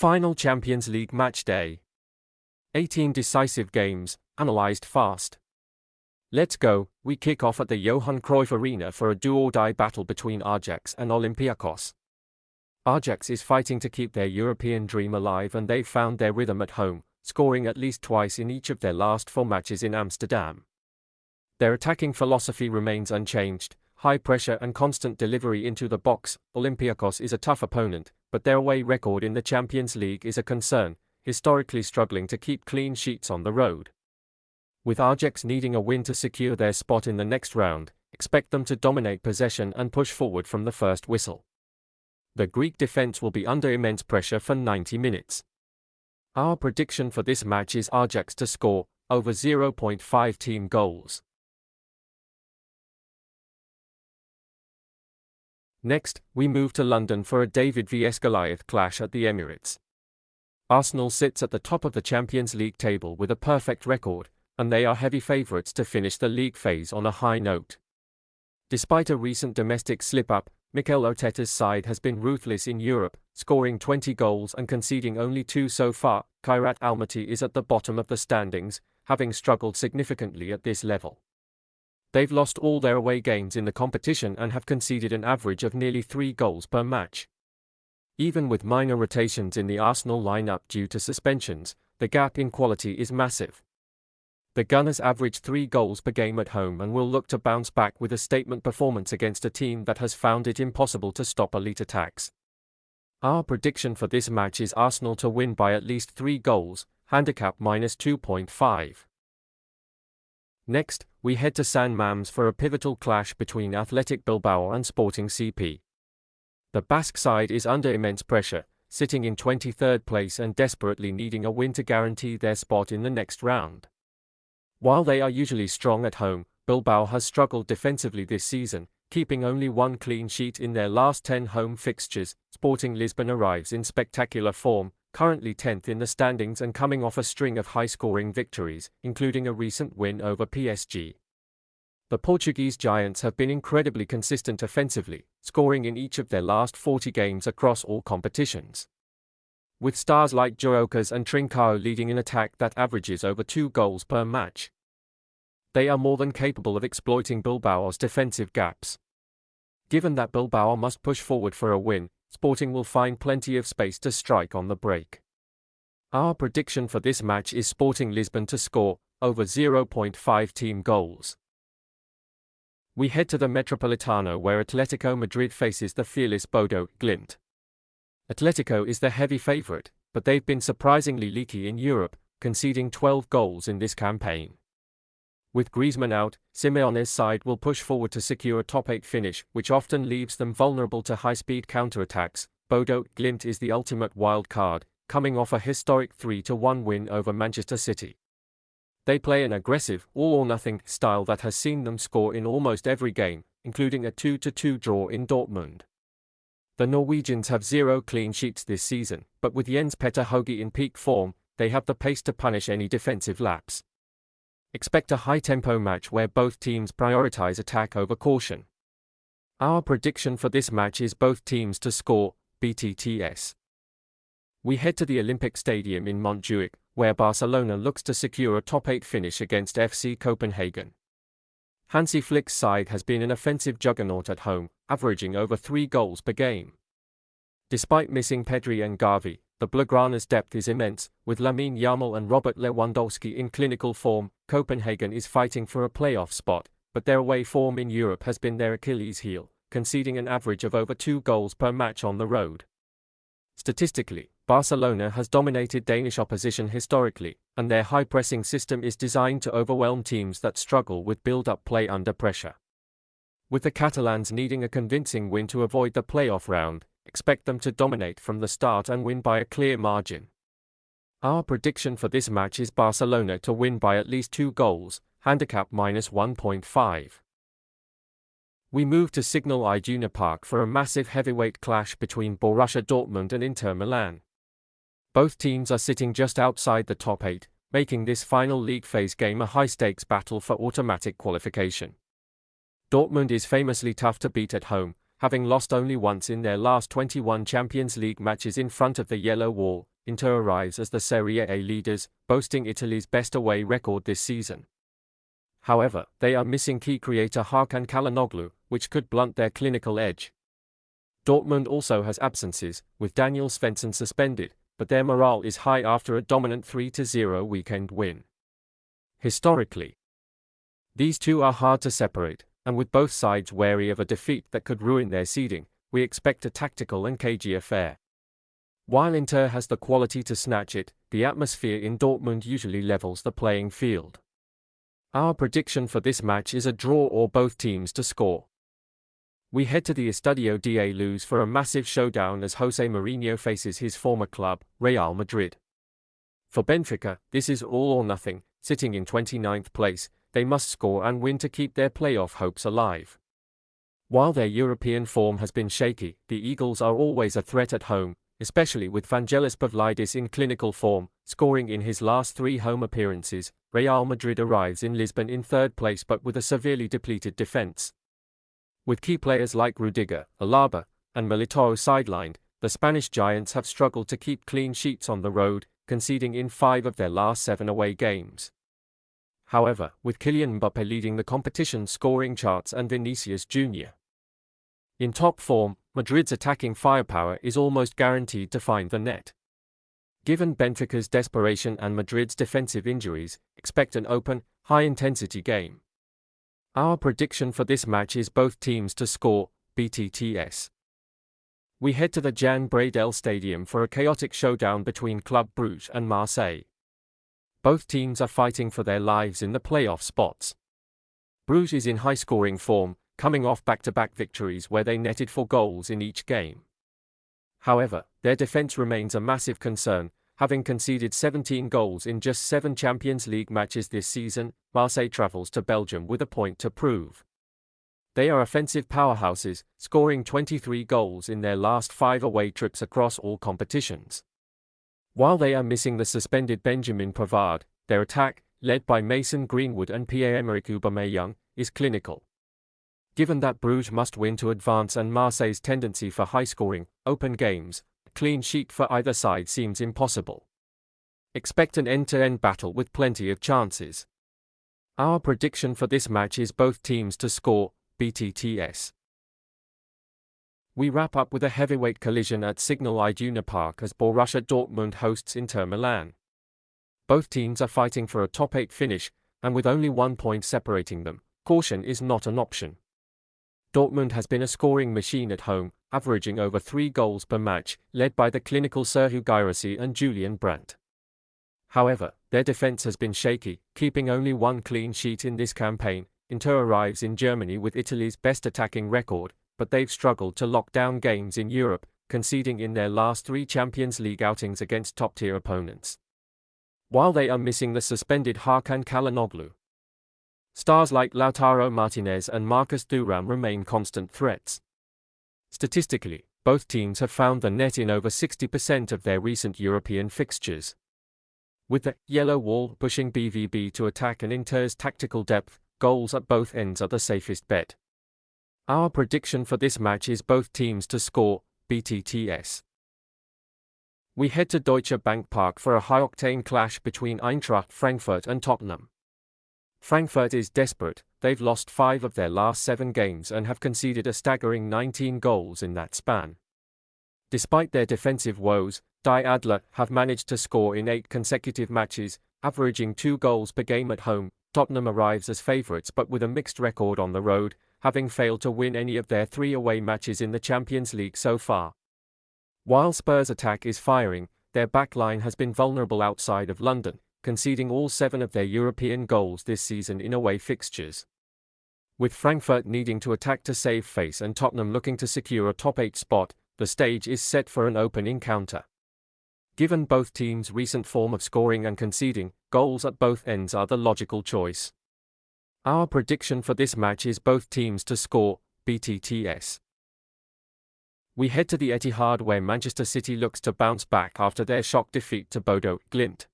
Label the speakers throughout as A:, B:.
A: Final Champions League match day. 18 decisive games, analyzed fast. Let's go. We kick off at the Johan Cruyff Arena for a do-or-die battle between Ajax and Olympiacos. Ajax is fighting to keep their European dream alive, and they've found their rhythm at home, scoring at least twice in each of their last 4 matches in Amsterdam. Their attacking philosophy remains unchanged: high pressure and constant delivery into the box. Olympiacos is a tough opponent, but their away record in the Champions League is a concern, historically struggling to keep clean sheets on the road. With Ajax needing a win to secure their spot in the next round, expect them to dominate possession and push forward from the first whistle. The Greek defense will be under immense pressure for 90 minutes. Our prediction for this match is Ajax to score over 0.5 team goals. Next, we move to London for a David vs Goliath clash at the Emirates. Arsenal sits at the top of the Champions League table with a perfect record, and they are heavy favourites to finish the league phase on a high note. Despite a recent domestic slip-up, Mikel Arteta's side has been ruthless in Europe, scoring 20 goals and conceding only 2 so far. Kairat Almaty is at the bottom of the standings, having struggled significantly at this level. They've lost all their away games in the competition and have conceded an average of nearly 3 goals per match. Even with minor rotations in the Arsenal lineup due to suspensions, the gap in quality is massive. The Gunners average 3 goals per game at home and will look to bounce back with a statement performance against a team that has found it impossible to stop elite attacks. Our prediction for this match is Arsenal to win by at least 3 goals, handicap -2.5. Next, we head to San Mamés for a pivotal clash between Athletic Bilbao and Sporting CP. The Basque side is under immense pressure, sitting in 23rd place and desperately needing a win to guarantee their spot in the next round. While they are usually strong at home, Bilbao has struggled defensively this season, keeping only 1 clean sheet in their last 10 home fixtures. Sporting Lisbon arrives in spectacular form, currently 10th in the standings and coming off a string of high-scoring victories, including a recent win over PSG. The Portuguese giants have been incredibly consistent offensively, scoring in each of their last 40 games across all competitions. With stars like Jorocas and Trincao leading an attack that averages over 2 goals per match. They are more than capable of exploiting Bilbao's defensive gaps. Given that Bilbao must push forward for a win, Sporting will find plenty of space to strike on the break. Our prediction for this match is Sporting Lisbon to score over 0.5 team goals. We head to the Metropolitano where Atletico Madrid faces the fearless Bodo Glimt. Atletico is the heavy favourite, but they've been surprisingly leaky in Europe, conceding 12 goals in this campaign. With Griezmann out, Simeone's side will push forward to secure a top 8 finish, which often leaves them vulnerable to high-speed counterattacks. Bodo Glimt is the ultimate wild card, coming off a historic 3-1 win over Manchester City. They play an aggressive, all-or-nothing style that has seen them score in almost every game, including a 2-2 draw in Dortmund. The Norwegians have 0 clean sheets this season, but with Jens Petter Hauge in peak form, they have the pace to punish any defensive lapse. Expect a high-tempo match where both teams prioritize attack over caution. Our prediction for this match is both teams to score BTTS. We head to the Olympic Stadium in Montjuic, where Barcelona looks to secure a top 8 finish against FC Copenhagen. Hansi Flick's side has been an offensive juggernaut at home, averaging over 3 goals per game. Despite missing Pedri and Gavi, the Blaugrana's depth is immense, with Lamine Yamal and Robert Lewandowski in clinical form. Copenhagen is fighting for a playoff spot, but their away form in Europe has been their Achilles heel, conceding an average of over 2 goals per match on the road. Statistically, Barcelona has dominated Danish opposition historically, and their high-pressing system is designed to overwhelm teams that struggle with build-up play under pressure. With the Catalans needing a convincing win to avoid the playoff round, expect them to dominate from the start and win by a clear margin. Our prediction for this match is Barcelona to win by at least 2 goals, handicap -1.5. We move to Signal Iduna Park for a massive heavyweight clash between Borussia Dortmund and Inter Milan. Both teams are sitting just outside the top 8, making this final league phase game a high-stakes battle for automatic qualification. Dortmund is famously tough to beat at home, having lost only once in their last 21 Champions League matches in front of the Yellow Wall. Inter arrives as the Serie A leaders, boasting Italy's best away record this season. However, they are missing key creator Hakan Çalhanoğlu, which could blunt their clinical edge. Dortmund also has absences, with Daniel Svensson suspended, but their morale is high after a dominant 3-0 weekend win. Historically, these two are hard to separate, and with both sides wary of a defeat that could ruin their seeding, we expect a tactical and cagey affair. While Inter has the quality to snatch it, the atmosphere in Dortmund usually levels the playing field. Our prediction for this match is a draw or both teams to score. We head to the Estadio da Luz for a massive showdown as Jose Mourinho faces his former club, Real Madrid. For Benfica, this is all or nothing. Sitting in 29th place, they must score and win to keep their playoff hopes alive. While their European form has been shaky, the Eagles are always a threat at home, especially with Vangelis Pavlidis in clinical form, scoring in his last 3 home appearances. Real Madrid arrives in Lisbon in 3rd place but with a severely depleted defense. With key players like Rudiger, Alaba, and Militao sidelined, the Spanish giants have struggled to keep clean sheets on the road, conceding in 5 of their last 7 away games. However, with Kylian Mbappé leading the competition scoring charts and Vinicius Jr. in top form, Madrid's attacking firepower is almost guaranteed to find the net. Given Benfica's desperation and Madrid's defensive injuries, expect an open, high-intensity game. Our prediction for this match is both teams to score, BTTS. We head to the Jan Bradel Stadium for a chaotic showdown between Club Brugge and Marseille. Both teams are fighting for their lives in the playoff spots. Brugge is in high-scoring form, coming off back-to-back victories where they netted 4 goals in each game. However, their defense remains a massive concern, having conceded 17 goals in just 7 Champions League matches this season. Marseille travels to Belgium with a point to prove. They are offensive powerhouses, scoring 23 goals in their last 5 away trips across all competitions. While they are missing the suspended Benjamin Pavard, their attack, led by Mason Greenwood and Pierre-Emerick Aubameyang, is clinical. Given that Brugge must win to advance and Marseille's tendency for high-scoring, open games, a clean sheet for either side seems impossible. Expect an end-to-end battle with plenty of chances. Our prediction for this match is both teams to score, BTTS. We wrap up with a heavyweight collision at Signal Iduna Park as Borussia Dortmund hosts Inter Milan. Both teams are fighting for a top 8 finish, and with only 1 point separating them, caution is not an option. Dortmund has been a scoring machine at home, averaging over 3 goals per match, led by the clinical Serhou Guirassy and Julian Brandt. However, their defense has been shaky, keeping only 1 clean sheet in this campaign. Inter arrives in Germany with Italy's best attacking record, but they've struggled to lock down games in Europe, conceding in their last 3 Champions League outings against top-tier opponents. While they are missing the suspended Hakan Çalhanoğlu, stars like Lautaro Martinez and Marcus Thuram remain constant threats. Statistically, both teams have found the net in over 60% of their recent European fixtures. With the yellow wall pushing BVB to attack and Inter's tactical depth, goals at both ends are the safest bet. Our prediction for this match is both teams to score, BTTS. We head to Deutsche Bank Park for a high-octane clash between Eintracht Frankfurt and Tottenham. Frankfurt is desperate. They've lost 5 of their last 7 games and have conceded a staggering 19 goals in that span. Despite their defensive woes, Die Adler have managed to score in 8 consecutive matches, averaging 2 goals per game at home. Tottenham arrives as favourites but with a mixed record on the road, having failed to win any of their 3 away matches in the Champions League so far. While Spurs' attack is firing, their backline has been vulnerable outside of London, conceding all 7 of their European goals this season in away fixtures. With Frankfurt needing to attack to save face and Tottenham looking to secure a top 8 spot, the stage is set for an open encounter. Given both teams' recent form of scoring and conceding, goals at both ends are the logical choice. Our prediction for this match is both teams to score, BTTS. We head to the Etihad where Manchester City looks to bounce back after their shock defeat to Bodo, Glimt.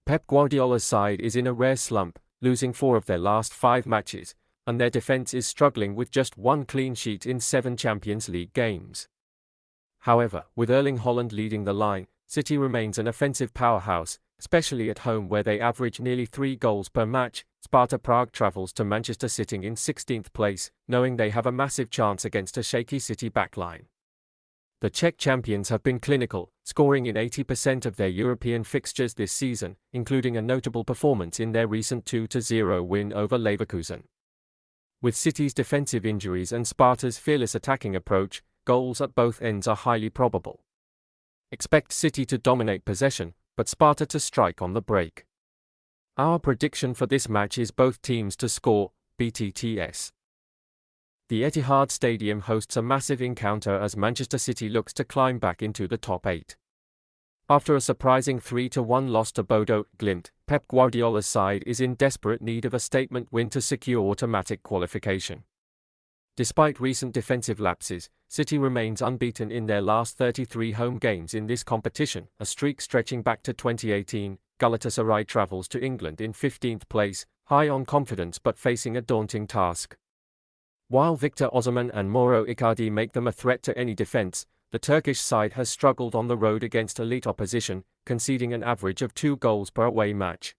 A: Pep Guardiola's side is in a rare slump, losing 4 of their last 5 matches, and their defense is struggling with just 1 clean sheet in 7 Champions League games. However, with Erling Haaland leading the line, City remains an offensive powerhouse, especially at home where they average nearly 3 goals per match. Sparta Prague travels to Manchester sitting in 16th place, knowing they have a massive chance against a shaky City backline. The Czech champions have been clinical, scoring in 80% of their European fixtures this season, including a notable performance in their recent 2-0 win over Leverkusen. With City's defensive injuries and Sparta's fearless attacking approach, goals at both ends are highly probable. Expect City to dominate possession, but Sparta to strike on the break. Our prediction for this match is both teams to score, BTTS. The Etihad Stadium hosts a massive encounter as Manchester City looks to climb back into the top 8. After a surprising 3-1 loss to Bodo, Glimt, Pep Guardiola's side is in desperate need of a statement win to secure automatic qualification. Despite recent defensive lapses, City remains unbeaten in their last 33 home games in this competition, a streak stretching back to 2018. Galatasaray travels to England in 15th place, high on confidence but facing a daunting task. While Victor Osimhen and Mauro Icardi make them a threat to any defense, the Turkish side has struggled on the road against elite opposition, conceding an average of 2 goals per away match.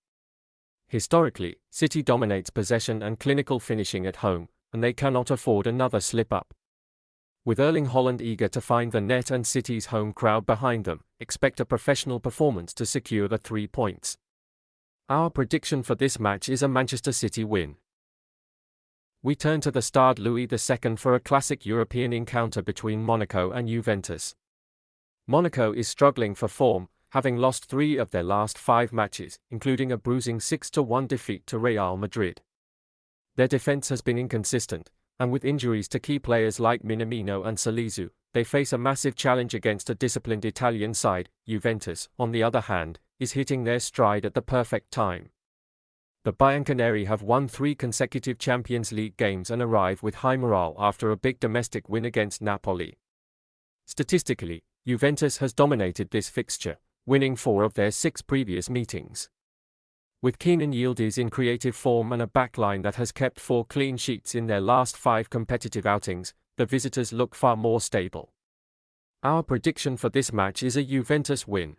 A: Historically, City dominates possession and clinical finishing at home, and they cannot afford another slip-up. With Erling Haaland eager to find the net and City's home crowd behind them, expect a professional performance to secure the 3 points. Our prediction for this match is a Manchester City win. We turn to the Stade Louis II for a classic European encounter between Monaco and Juventus. Monaco is struggling for form, having lost 3 of their last 5 matches, including a bruising 6-1 defeat to Real Madrid. Their defense has been inconsistent, and with injuries to key players like Minamino and Salisu, they face a massive challenge against a disciplined Italian side. Juventus, on the other hand, is hitting their stride at the perfect time. The Bianconeri have won 3 consecutive Champions League games and arrive with high morale after a big domestic win against Napoli. Statistically, Juventus has dominated this fixture, winning 4 of their 6 previous meetings. With Kenan Yildiz in creative form and a backline that has kept 4 clean sheets in their last 5 competitive outings, the visitors look far more stable. Our prediction for this match is a Juventus win.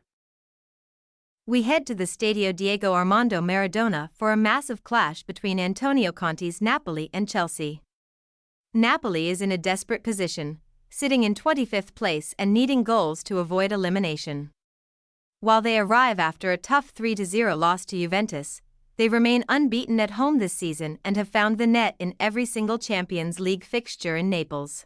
B: We head to the Stadio Diego Armando Maradona for a massive clash between Antonio Conte's Napoli and Chelsea. Napoli is in a desperate position, sitting in 25th place and needing goals to avoid elimination. While they arrive after a tough 3-0 loss to Juventus, they remain unbeaten at home this season and have found the net in every single Champions League fixture in Naples.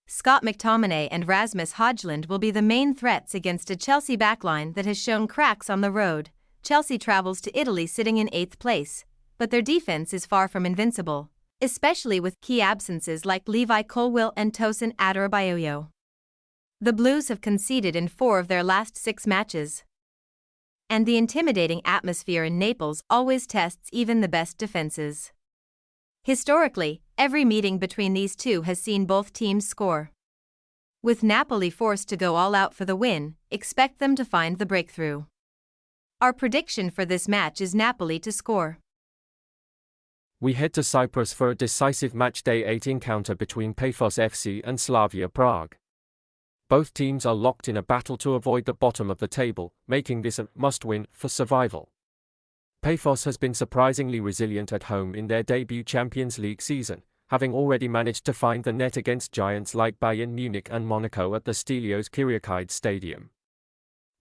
B: Scott McTominay and Rasmus Højlund will be the main threats against a Chelsea backline that has shown cracks on the road. Chelsea travels to Italy sitting in 8th place, but their defense is far from invincible, especially with key absences like Levi Colwill and Tosin Adarabioyo. The Blues have conceded in 4 of their last 6 matches. And the intimidating atmosphere in Naples always tests even the best defenses. Historically, every meeting between these two has seen both teams score. With Napoli forced to go all out for the win, expect them to find the breakthrough. Our prediction for this match is Napoli to score.
A: We head to Cyprus for a decisive matchday 8 encounter between Pafos FC and Slavia Prague. Both teams are locked in a battle to avoid the bottom of the table, making this a must-win for survival. Pafos has been surprisingly resilient at home in their debut Champions League season, having already managed to find the net against giants like Bayern Munich and Monaco at the Stelios Kyriakides Stadium.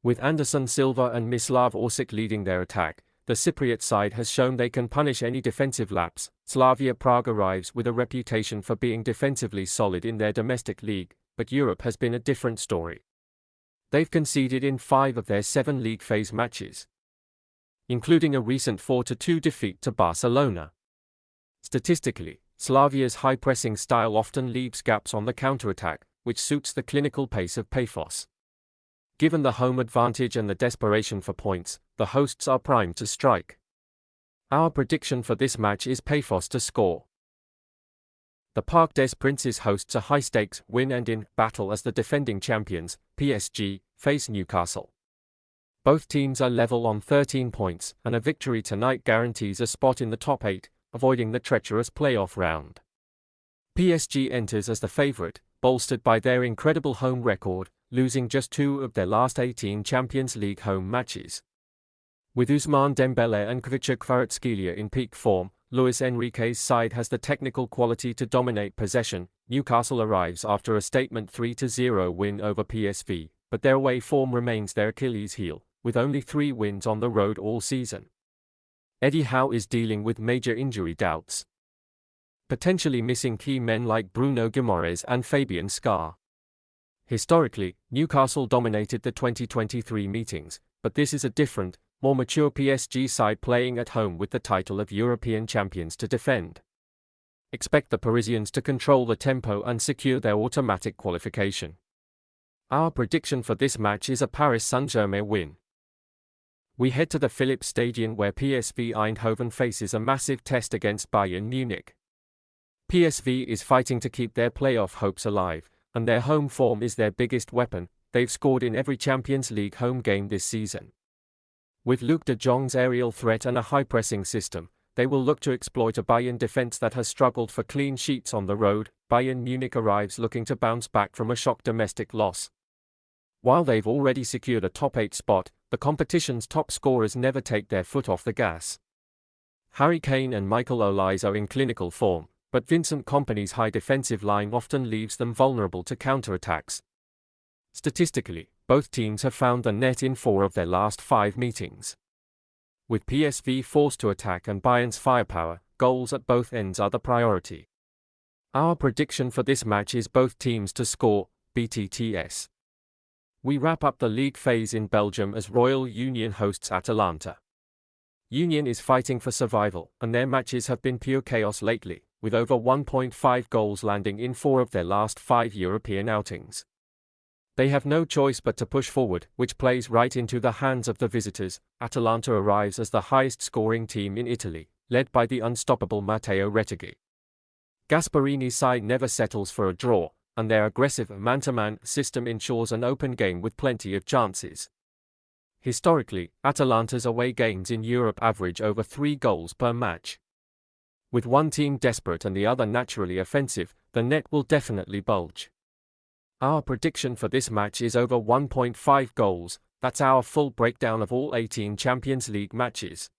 A: With Anderson Silva and Mislav Orsic leading their attack, the Cypriot side has shown they can punish any defensive lapse. Slavia Prague arrives with a reputation for being defensively solid in their domestic league, but Europe has been a different story. They've conceded in 5 of their 7 league phase matches, including a recent 4-2 defeat to Barcelona. Statistically, Slavia's high-pressing style often leaves gaps on the counter-attack, which suits the clinical pace of Pafos. Given the home advantage and the desperation for points, the hosts are primed to strike. Our prediction for this match is Pafos to score. The Parc des Princes hosts a high-stakes win-and-in battle as the defending champions, PSG, face Newcastle. Both teams are level on 13 points, and a victory tonight guarantees a spot in the top 8, avoiding the treacherous playoff round. PSG enters as the favorite, bolstered by their incredible home record, losing just 2 of their last 18 Champions League home matches. With Ousmane Dembélé and Kvaratskhelia in peak form, Luis Enrique's side has the technical quality to dominate possession. Newcastle arrives after a statement 3-0 win over PSV, but their away form remains their Achilles heel, with only 3 wins on the road all season. Eddie Howe is dealing with major injury doubts, potentially missing key men like Bruno Guimaraes and Fabian Schär. Historically, Newcastle dominated the 2023 meetings, but this is a different, more mature PSG side playing at home with the title of European champions to defend. Expect the Parisians to control the tempo and secure their automatic qualification. Our prediction for this match is a Paris Saint-Germain win. We head to the Philips Stadion where PSV Eindhoven faces a massive test against Bayern Munich. PSV is fighting to keep their playoff hopes alive, and their home form is their biggest weapon. They've scored in every Champions League home game this season. With Luc de Jong's aerial threat and a high-pressing system, they will look to exploit a Bayern defense that has struggled for clean sheets on the road. Bayern Munich arrives looking to bounce back from a shock domestic loss. While they've already secured a top 8 spot, the competition's top scorers never take their foot off the gas. Harry Kane and Michael Olise are in clinical form, but Vincent Kompany's high defensive line often leaves them vulnerable to counterattacks. Statistically, both teams have found the net in 4 of their last 5 meetings. With PSV forced to attack and Bayern's firepower, goals at both ends are the priority. Our prediction for this match is both teams to score, BTTS. We wrap up the league phase in Belgium as Royal Union hosts Atalanta. Union is fighting for survival, and their matches have been pure chaos lately, with over 1.5 goals landing in 4 of their last 5 European outings. They have no choice but to push forward, which plays right into the hands of the visitors. Atalanta arrives as the highest-scoring team in Italy, led by the unstoppable Matteo Retegui. Gasparini's side never settles for a draw, and their aggressive man-to-man system ensures an open game with plenty of chances. Historically, Atalanta's away games in Europe average over 3 goals per match. With one team desperate and the other naturally offensive, the net will definitely bulge. Our prediction for this match is over 1.5 goals. That's our full breakdown of all 18 Champions League matches.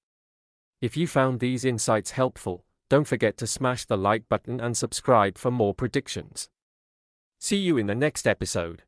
A: If you found these insights helpful, don't forget to smash the like button and subscribe for more predictions. See you in the next episode.